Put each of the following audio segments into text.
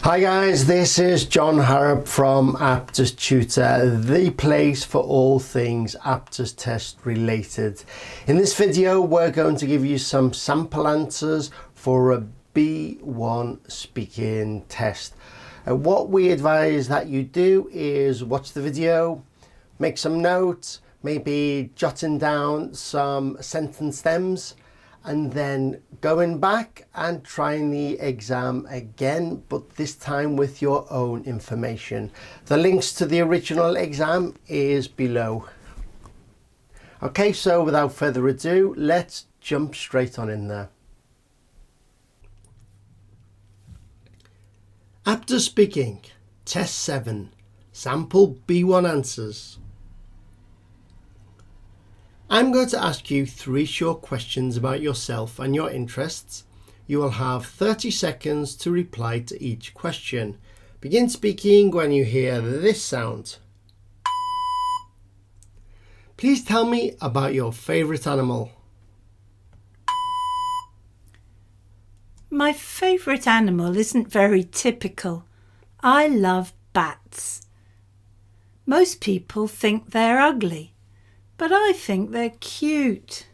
Hi guys, this is John Harrop from Aptis Tutor, the place for all things Aptis test related. In this video we're going to give you some sample answers for a B1 speaking test. What we advise that you do is watch the video, make some notes, maybe jotting down some sentence stems, and then going back and trying the exam again, but this time with your own information. The links to the original exam is below. Okay, so without further ado, let's jump straight on in there. Aptis Speaking, Test 7, Sample B1 Answers. I'm going to ask you 3 short questions about yourself and your interests. You will have 30 seconds to reply to each question. Begin speaking when you hear this sound. Please tell me about your favourite animal. My favourite animal isn't very typical. I love bats. Most people think they're ugly, but I think they're cute.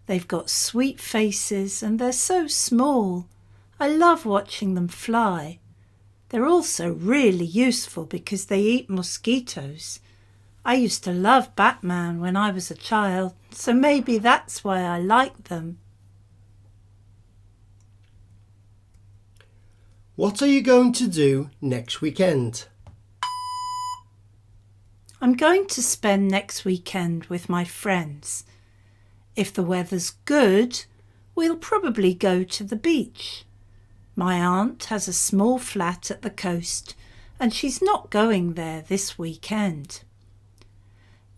They've got sweet faces and they're so small. I love watching them fly. They're also really useful because they eat mosquitoes. I used to love Batman when I was a child, so maybe that's why I like them. What are you going to do next weekend? I'm going to spend next weekend with my friends. If the weather's good, we'll probably go to the beach. My aunt has a small flat at the coast and she's not going there this weekend.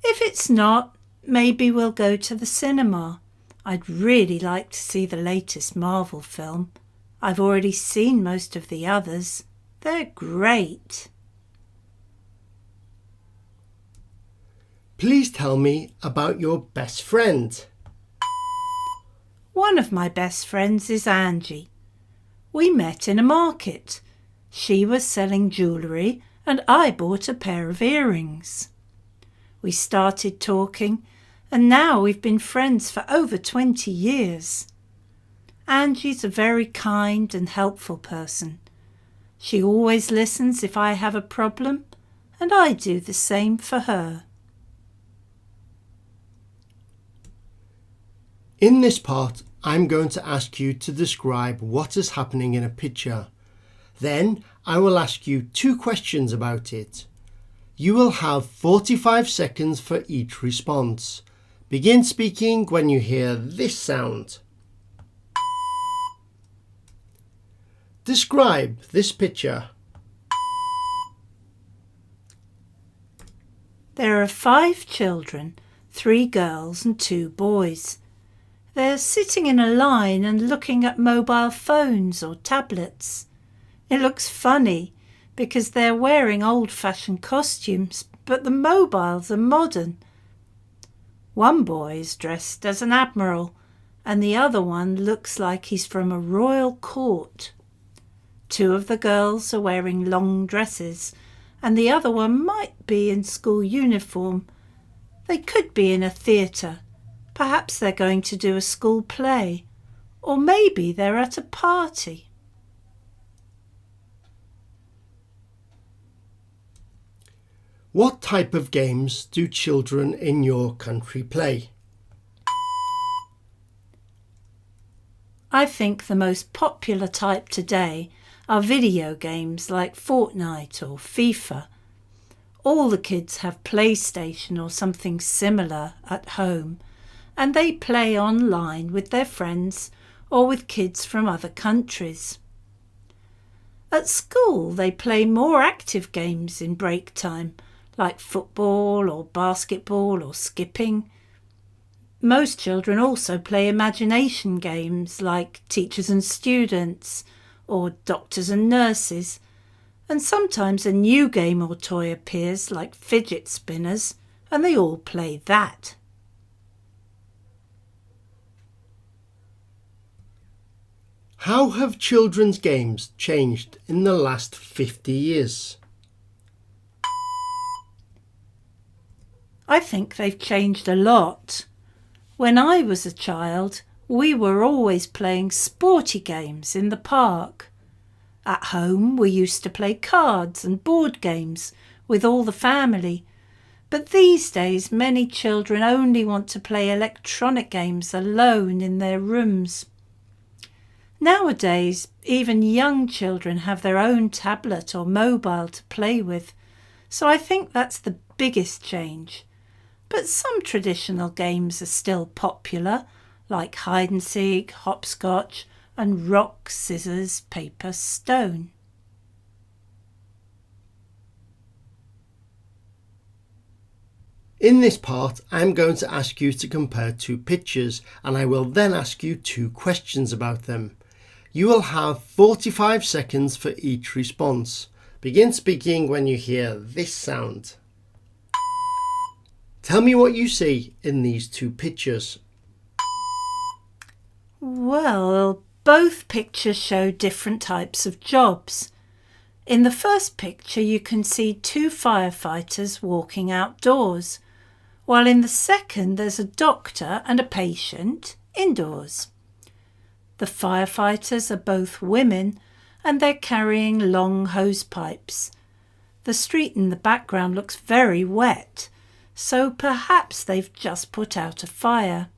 If it's not, maybe we'll go to the cinema. I'd really like to see the latest Marvel film. I've already seen most of the others. They're great. Please tell me about your best friend. One of my best friends is Angie. We met in a market. She was selling jewellery and I bought a pair of earrings. We started talking and now we've been friends for over 20 years. Angie's a very kind and helpful person. She always listens if I have a problem and I do the same for her. In this part, I'm going to ask you to describe what is happening in a picture. Then I will ask you 2 questions about it. You will have 45 seconds for each response. Begin speaking when you hear this sound. Describe this picture. There are 5 children, 3 girls and 2 boys. They're sitting in a line and looking at mobile phones or tablets. It looks funny because they're wearing old-fashioned costumes, but the mobiles are modern. One boy is dressed as an admiral and the other one looks like he's from a royal court. 2 of the girls are wearing long dresses and the other one might be in school uniform. They could be in a theatre. Perhaps they're going to do a school play, or maybe they're at a party. What type of games do children in your country play? I think the most popular type today are video games like Fortnite or FIFA. All the kids have PlayStation or something similar at home, and they play online with their friends or with kids from other countries. At school, they play more active games in break time, like football or basketball or skipping. Most children also play imagination games like Teachers and Students or Doctors and Nurses, and sometimes a new game or toy appears like fidget spinners, and they all play that. How have children's games changed in the last 50 years? I think they've changed a lot. When I was a child, we were always playing sporty games in the park. At home, we used to play cards and board games with all the family. But these days, many children only want to play electronic games alone in their rooms. Nowadays, even young children have their own tablet or mobile to play with, so I think that's the biggest change. But some traditional games are still popular, like hide and seek, hopscotch, and rock, scissors, paper, stone. In this part, I'm going to ask you to compare two pictures, and I will then ask you two questions about them. You will have 45 seconds for each response. Begin speaking when you hear this sound. Tell me what you see in these two pictures. Well, both pictures show different types of jobs. In the first picture, you can see two firefighters walking outdoors, while in the second, there's a doctor and a patient indoors. The firefighters are both women and they're carrying long hose pipes. The street in the background looks very wet, so perhaps they've just put out a fire.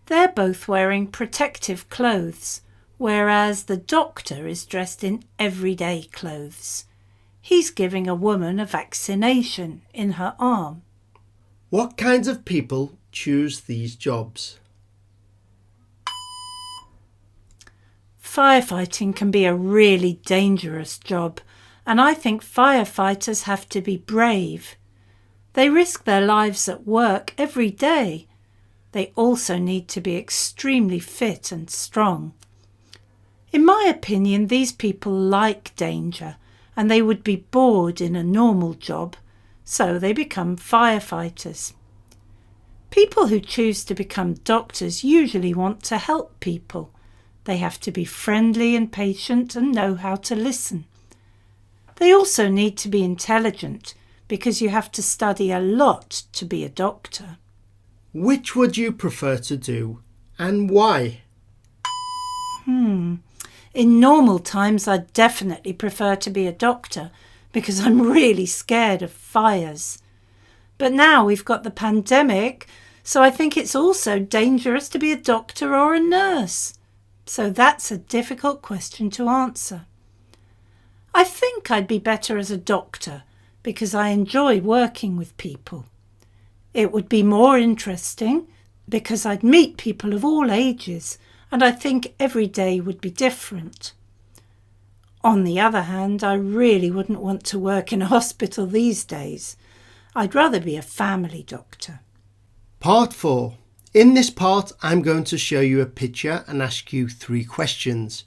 They're both wearing protective clothes, whereas the doctor is dressed in everyday clothes. He's giving a woman a vaccination in her arm. What kinds of people choose these jobs? Firefighting can be a really dangerous job, and I think firefighters have to be brave. They risk their lives at work every day. They also need to be extremely fit and strong. In my opinion, these people like danger, and they would be bored in a normal job, so they become firefighters. People who choose to become doctors usually want to help people. They have to be friendly and patient and know how to listen. They also need to be intelligent because you have to study a lot to be a doctor. Which would you prefer to do and why? In normal times, I'd definitely prefer to be a doctor because I'm really scared of fires. But now we've got the pandemic, so I think it's also dangerous to be a doctor or a nurse. So that's a difficult question to answer. I think I'd be better as a doctor because I enjoy working with people. It would be more interesting because I'd meet people of all ages, and I think every day would be different. On the other hand, I really wouldn't want to work in a hospital these days. I'd rather be a family doctor. Part 4. In this part, I'm going to show you a picture and ask you 3 questions.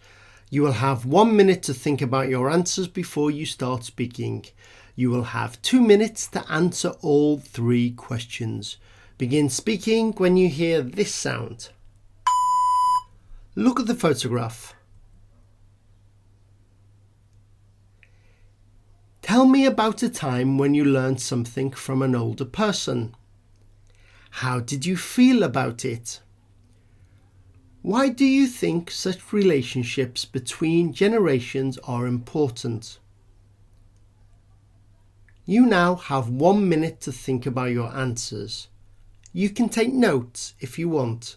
You will have 1 minute to think about your answers before you start speaking. You will have 2 minutes to answer all 3 questions. Begin speaking when you hear this sound. Look at the photograph. Tell me about a time when you learned something from an older person. How did you feel about it? Why do you think such relationships between generations are important? You now have 1 minute to think about your answers. You can take notes if you want.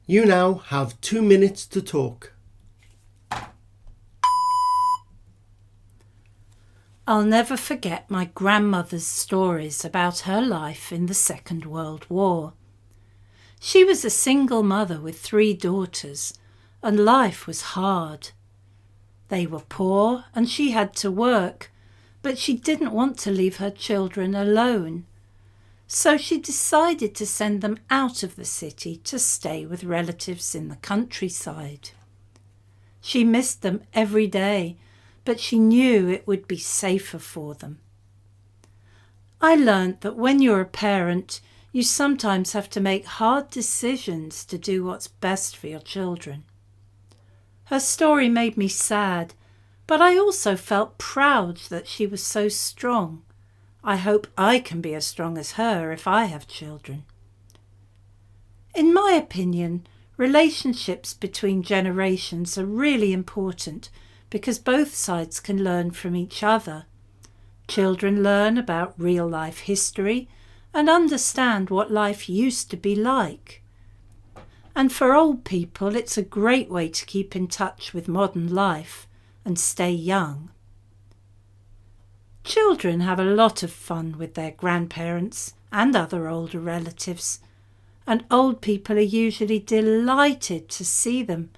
You now have 2 minutes to talk. I'll never forget my grandmother's stories about her life in the Second World War. She was a single mother with 3 daughters, and life was hard. They were poor and she had to work, but she didn't want to leave her children alone. So she decided to send them out of the city to stay with relatives in the countryside. She missed them every day, but she knew it would be safer for them. I learned that when you're a parent, you sometimes have to make hard decisions to do what's best for your children. Her story made me sad, but I also felt proud that she was so strong. I hope I can be as strong as her if I have children. In my opinion, relationships between generations are really important because both sides can learn from each other. Children learn about real-life history and understand what life used to be like. And for old people, it's a great way to keep in touch with modern life and stay young. Children have a lot of fun with their grandparents and other older relatives, and old people are usually delighted to see them.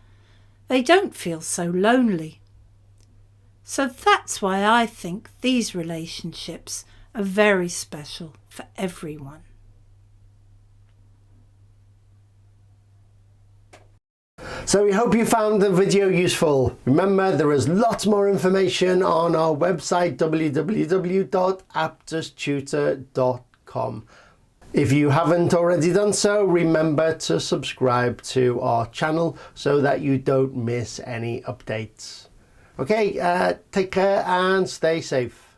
They don't feel so lonely. So that's why I think these relationships are very special for everyone. So we hope you found the video useful. Remember, there is lots more information on our website www.aptistutor.com. If you haven't already done so, remember to subscribe to our channel so that you don't miss any updates. Okay, take care and stay safe.